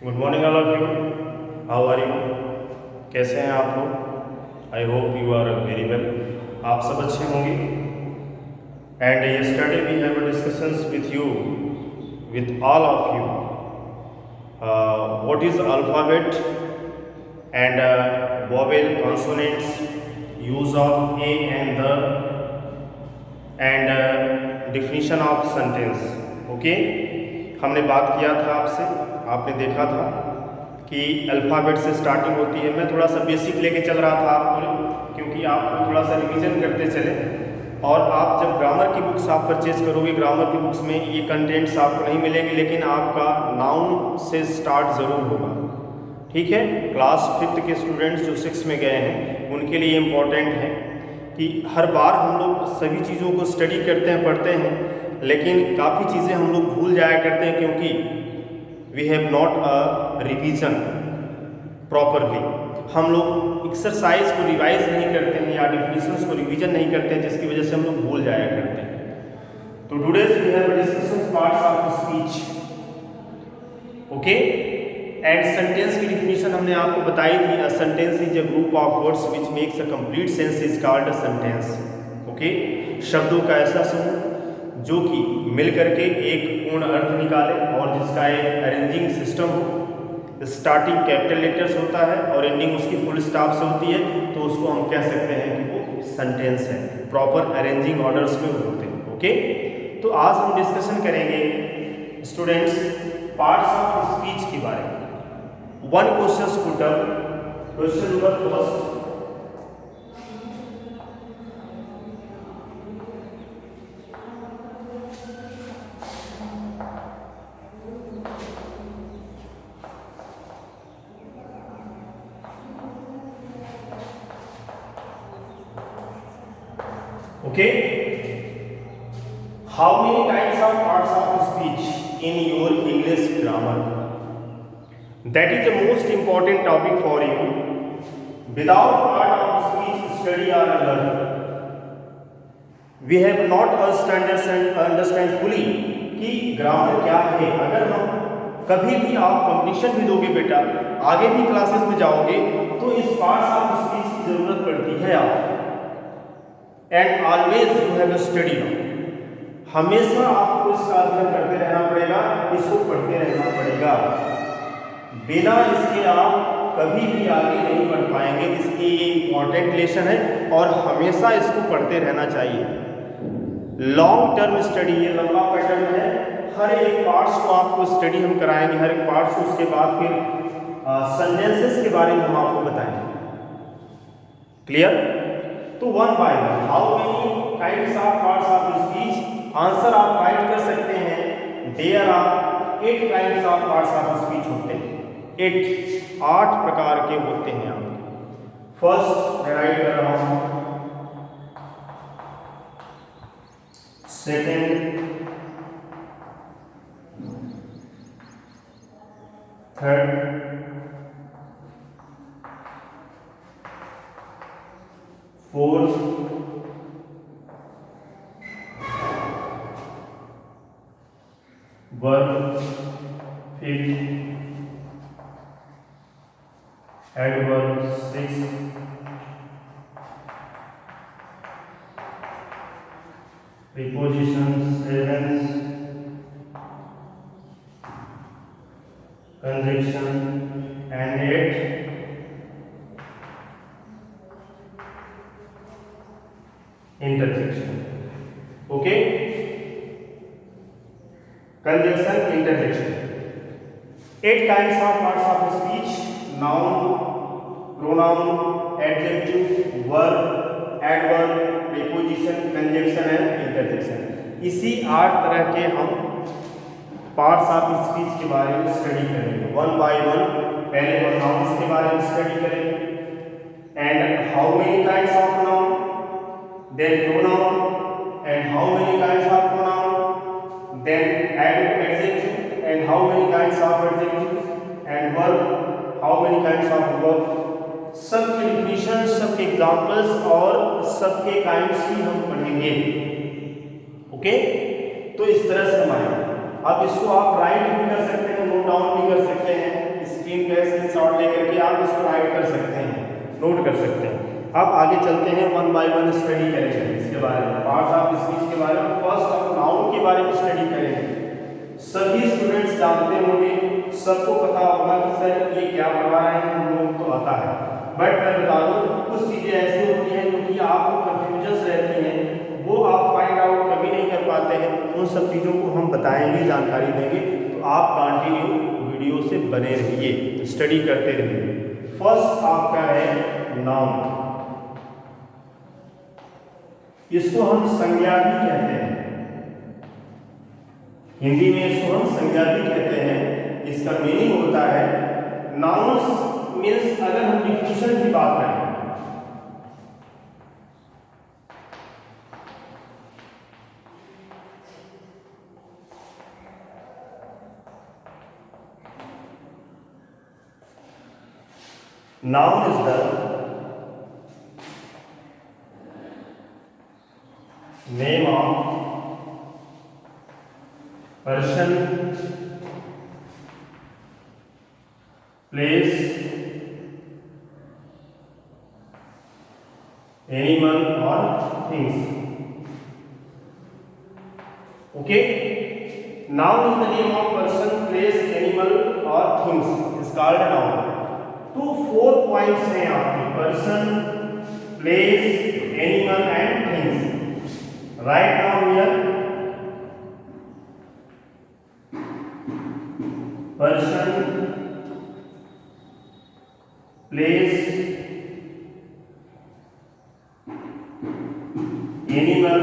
Good morning all of you. How are you? कैसे हैं आप लोग? I hope you are very well. आप सब अच्छे होंगे। And yesterday we have a discussions with you, with all of you, what is alphabet and vowel consonants, use of a and the, and definition of sentence. Okay, हमने बात किया था आपसे, आपने देखा था कि अल्फ़ाबेट से स्टार्टिंग होती है। मैं थोड़ा सा बेसिक लेके चल रहा था आपको, क्योंकि आपको थोड़ा सा रिवीजन करते चले। और आप जब ग्रामर की बुक्स आप परचेज करोगे, ग्रामर की बुक्स में ये कंटेंट्स आपको नहीं मिलेंगे, लेकिन आपका नाउन से स्टार्ट ज़रूर होगा। ठीक है, क्लास 5th के स्टूडेंट्स जो 6 में गए हैं उनके लिए इम्पॉर्टेंट है कि हर बार हम लोग सभी चीज़ों को स्टडी करते हैं, पढ़ते हैं, लेकिन काफ़ी चीज़ें हम लोग भूल जाया करते हैं, क्योंकि we have not a revision properly. हम लोग एक्सरसाइज को रिवाइज नहीं करते हैं या डिफिनीशंस को रिवीजन नहीं करते हैं, जिसकी वजह से हम लोग भूल जाया करते हैं। तो today's we have discussion parts of speech. Okay, and sentence की डिफिनीशन हमने आपको बताई थी। A sentence is a group of words which makes a complete sense is called a sentence. Okay, शब्दों का ऐसा समूह जो कि मिलकर के एक पूर्ण अर्थ निकाले और जिसका एक अरेंजिंग सिस्टम हो। स्टार्टिंग कैपिटल लेटर्स होता है और एंडिंग उसकी फुल स्टॉप से होती है, तो उसको हम कह सकते हैं कि वो सेंटेंस है। प्रॉपर अरेंजिंग ऑर्डर्स में होते हैं। ओके, तो आज हम डिस्कशन करेंगे स्टूडेंट्स पार्ट्स ऑफ स्पीच के बारे में। One question put up. Question number first, okay, how many kinds of parts of speech in your English grammar? That is the most important topic for you. Without part of speech study or learn, we have not understand fully कि grammar क्या है। अगर हम कभी भी आप competition भी दोगे बेटा, आगे भी क्लासेस में जाओगे, तो इस पार्ट्स ऑफ स्पीच की जरूरत पड़ती है आपको। And always you have study now, हमेशा आपको इसका अध्ययन करते रहना पड़ेगा, इसको पढ़ते रहना पड़ेगा। बिना इसके आप कभी भी आगे नहीं बढ़ पाएंगे। इसलिए ये इंपॉर्टेंट लेसन है और हमेशा इसको पढ़ते रहना चाहिए। लॉन्ग टर्म स्टडी, ये लंबा पैटर्न है। हर एक पार्ट्स को आपको स्टडी हम कराएंगे, हर एक पार्ट्स को। उसके बाद फिर सेंटेंसेस के बारे में हम आपको बताएंगे। क्लियर? तो one by one, how many kinds of parts of speech? Answer आप राइट कर सकते हैं। There are 8 kinds of parts of speech होते हैं। 8 प्रकार के होते हैं। आप फर्स्ट मैं राइट कर रहा हूं, second, third, fourth, verb, fifth, adverb, sixth, preposition, seventh, conjunction, and 8th, interjection. Okay, conjunction, interjection, 8 kinds of parts of speech: noun, pronoun, adjective, verb, adverb, preposition, conjunction and interjection। इसी 8 तरह के हम parts of speech के बारे में study करेंगे one by one. पहले हम नाउन्स के बारे में स्टडी करेंगे, and how many kinds of noun, then pronoun and how many kinds of pronoun, then adjective and how many kinds of adjectives, and verb, how many kinds of verb. सबके definition, सबके examples और सबके kinds भी हम पढ़ेंगे। Okay, तो इस तरह से हमारे, अब इसको आप राइट भी कर सकते हैं, नोट डाउन भी कर सकते हैं। स्क्रीन पे स्क्रीनशॉट लेकर के आप इसको राइट कर सकते हैं, नोट कर सकते हैं। अब आगे चलते हैं, वन बाय वन स्टडी करेंगे इसके बारे में, पार्ट्स ऑफ स्पीच के बारे में। फर्स्ट हम नाउन के बारे में स्टडी करेंगे। सभी स्टूडेंट्स जानते होंगे, सबको पता होगा कि सर ये क्या पढ़ा रहे हैं, हम लोग को आता है, बट मैं बता दूं कुछ चीजें ऐसी होती हैं जो कि आपको कंफ्यूजन रहती हैं, वो आप फाइंड आउट कभी नहीं कर पाते हैं। उन सब चीज़ों को हम बताएंगे, जानकारी देंगे, तो आप कंटिन्यू वीडियो से बने रहिए, स्टडी करते रहिए। फर्स्ट आपका है नाउन, इसको हम संज्ञा भी कहते हैं, हिंदी में इसको हम संज्ञा भी कहते हैं। इसका मीनिंग होता है, नाउन्स मीन्स, अगर हम डिफिनेशन की बात करें, noun is the name of person, place, animal or things. Okay, noun is the name of person, place, animal or things is called a noun. तो 4 पॉइंट्स हैं आपके, person, place, animal and things. Right now here person, place, animal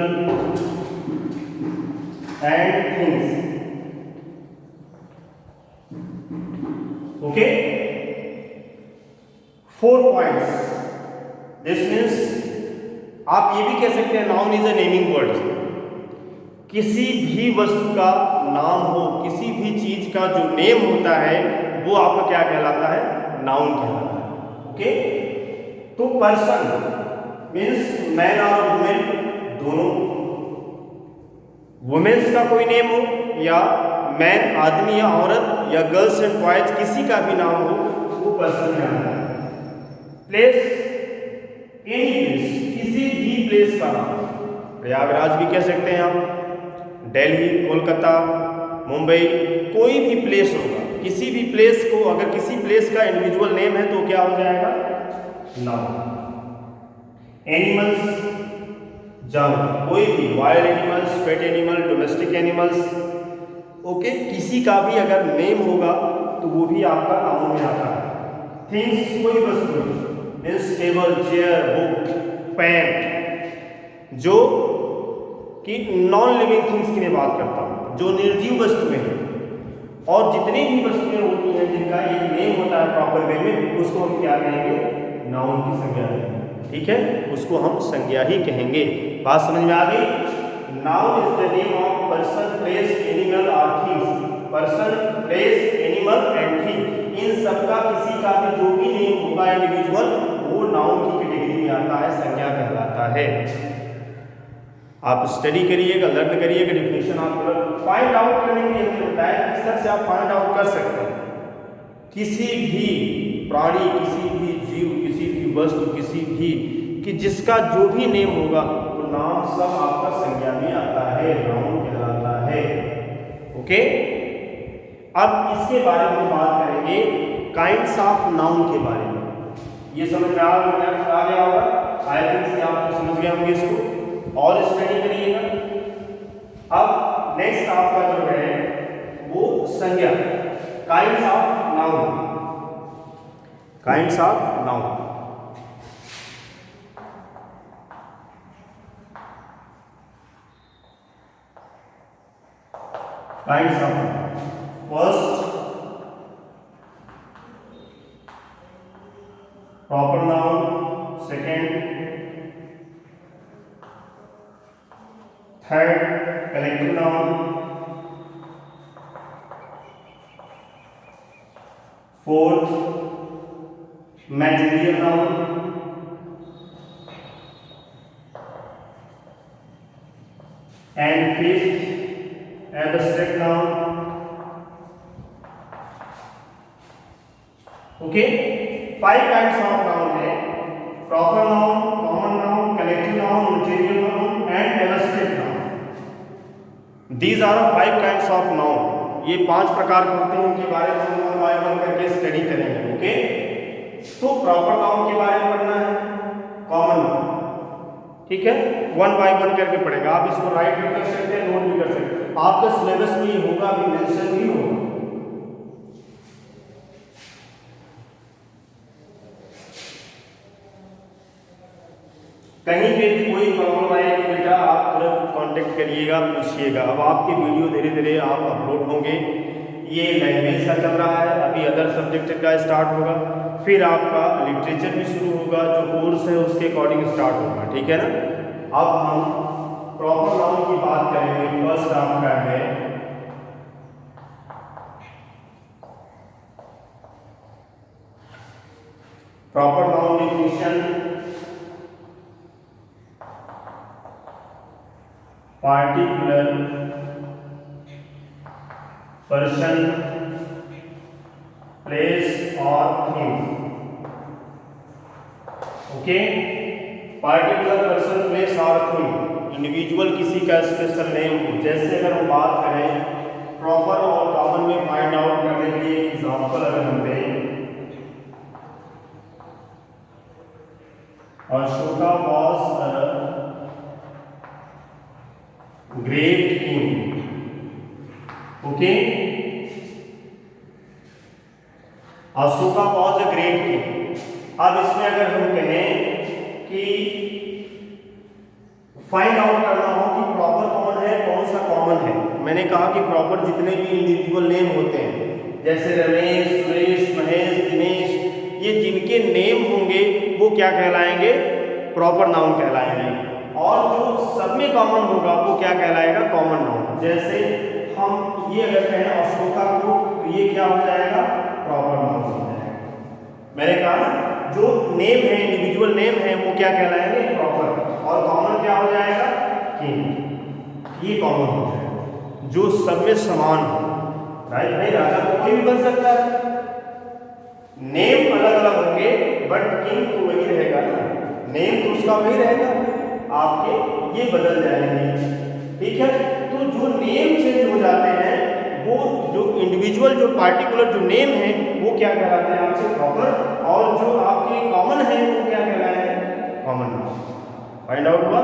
and things. Okay, 4 points. This means आप ये भी कह सकते हैं, noun is a naming word. किसी भी वस्तु का नाम हो, किसी भी चीज का जो नेम होता है, वो आपका क्या कहलाता है, नाउन कहलाता है। ओके, तो पर्सन मीन्स मैन और वुमेन दोनों, वुमेन्स का कोई नेम हो, या मैन आदमी या औरत, या गर्ल्स एंड बॉयज किसी का भी नाम हो, वो पर्सन कहलाता है। प्लेस, एनी प्लेस, किसी भी प्लेस का नाम, प्रयागराज भी कह सकते हैं आप, दिल्ली, कोलकाता, मुंबई, कोई भी प्लेस होगा, किसी भी प्लेस को, अगर किसी प्लेस का इंडिविजुअल नेम है तो क्या हो जाएगा, नाउन। एनिमल्स, जानवर, कोई भी wild animals, pet animal, domestic animals, okay, किसी का भी अगर नेम होगा तो वो भी आपका नाउन में आता है। थिंग्स, कोई वस्तु, means table, chair, book, pen, जो कि नॉन लिविंग थिंग्स की मैं बात करता हूँ, जो निर्जीव वस्तुएं हैं। और जितनी भी वस्तुएं होती हैं जिनका एक नेम होता है प्रॉपर वे में, उसको हम क्या कहेंगे, नाउन की संज्ञा कहेंगे। ठीक है, उसको हम संज्ञा ही कहेंगे। बात समझ में आ गई? Noun is the name of person, place, animal और things. Person, place, animal and thing, इन सबका किसी का भी जो भी नेम होगा इंडिविजुअल, वो नाउन की कैटेगरी में आता है, संज्ञा कहलाता है। आप स्टडी करिएगा, लर्न करिएगा, डिफिनेशन आप फाइंड आउट करने के लिए हमने बताया कि सर से आप फाइंड आउट कर सकते हैं किसी भी प्राणी, किसी भी जीव, किसी भी वस्तु, किसी भी कि जिसका जो भी नेम होगा वो नाम सब आपका संज्ञा में आता है, नाउन कहलाता है। ओके, अब इसके बारे में बात करेंगे, काइंड्स ऑफ नाउन के बारे में। ये समझ में आ गया होगा, आई थिंक से आप समझ गए होंगे इसको, और स्टडी करिएगा। अब नेक्स्ट आपका जो है वो संज्ञा, kinds of noun, kinds of noun. Kinds of, first proper noun, second third collective noun, fourth material noun, and fifth abstract noun, okay, 5 kinds of noun है, proper noun, common noun, collective noun, material noun and abstract noun. These are 5 kinds of noun. ये 5 प्रकार के होते हैं, उनके बारे में हम वन बाय वन करके स्टडी करेंगे। ओके, तो प्रॉपर नाउन के बारे में पढ़ना है, कॉमन नाउन, ठीक है, वन बाय वन करके पढ़ेगा। आप इसको राइट भी कर सकते हैं, नोट भी कर सकते हैं, आपके सिलेबस में ये होगा, भी मेंशन भी होगा। कहीं पे भी कोई प्रॉब्लम आएगी बेटा, आप तुरंत कांटेक्ट करिएगा, पूछिएगा। अब आपकी वीडियो धीरे धीरे आप अपलोड होंगे। ये लैंग्वेज का चल रहा है, अभी अदर सब्जेक्ट का स्टार्ट होगा, फिर आपका लिटरेचर भी शुरू होगा, जो कोर्स है उसके अकॉर्डिंग स्टार्ट होगा, ठीक है ना। अब हम प्रॉपर नाउन की बात करेंगे। फर्स्ट आपका है proper noun definition. Particular person, place और thing. Okay, particular person, place और थिंग, इंडिविजुअल किसी का स्पेशल नेम हो। जैसे अगर हम बात करें प्रॉपर और कॉमन में फाइंड आउट करने के लिए एग्जांपल अगर हम दें, Ashoka was a great king. Okay, Ashoka was a great king. अब इसमें अगर हम कहें कि फाइंड आउट करना हो कि प्रॉपर कौन है, कौन सा कॉमन है, मैंने कहा कि प्रॉपर जितने भी इंडिविजुअल नेम होते हैं, जैसे रमेश, सुरेश, महेश, दिनेश, ये जिनके नेम होंगे वो क्या कहलाएंगे, प्रॉपर नाउन कहलाएंगे। और जो सब में कॉमन होगा वो क्या कहलाएगा, कॉमन नाउन। जैसे हम ये अगर कहें अशोका को, तो ये क्या हो जाएगा, प्रॉपर नाउन हो जाएगा। मैंने कहा जो नेम है, इंडिविजुअल नेम है, वो क्या कहलाएंगे, प्रॉपर, और कॉमन क्या हो जाएगा, किंग। ये कॉमन हो जाएगा जो सब में समान हो। राइट, नहीं राजा तो कोई भी बन सकता है, नेम अलग अलग होंगे बट किंग तो वही रहेगा ना, नेम तो उसका वही रहेगा, आपके ये बदल जाएंगे, ठीक है। तो जो नेम चेंज हो जाते हैं, वो जो इंडिविजुअल, जो पार्टिकुलर जो नेम है, वो क्या कहलाते हैं आपसे, प्रॉपर, और जो आपके कॉमन है वो क्या कहलाएंगे, कॉमन। फाइंड आउट हुआ।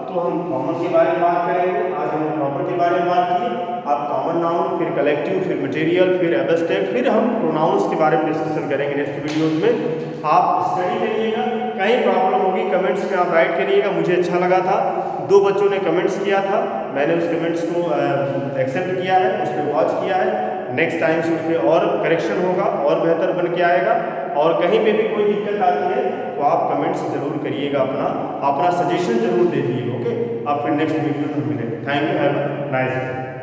तो हम कॉमन के बारे में बात करेंगे, आज हमने प्रॉपर के बारे में बात की। अब कॉमन नाउन, फिर कलेक्टिव, फिर मटेरियल, फिर एब्स्ट्रैक्ट, फिर हम प्रोनाउंस के बारे में डिस्कशन करेंगे नेक्स्ट वीडियोज में। आप स्टडी करिएगा, कहीं प्रॉब्लम होगी कमेंट्स में आप राइट करिएगा। मुझे अच्छा लगा था, 2 बच्चों ने कमेंट्स किया था, मैंने उस कमेंट्स को एक्सेप्ट किया है, उस पर वॉच किया है। नेक्स्ट टाइम से उस पर और करेक्शन होगा, और बेहतर बन के आएगा। और कहीं पे भी कोई दिक्कत आती है तो आप कमेंट्स जरूर करिएगा, अपना सजेशन जरूर दे दीजिएगा। ओके, आप फिर नेक्स्ट वीडियो में मिलेंगे। Thank you, have a nice day.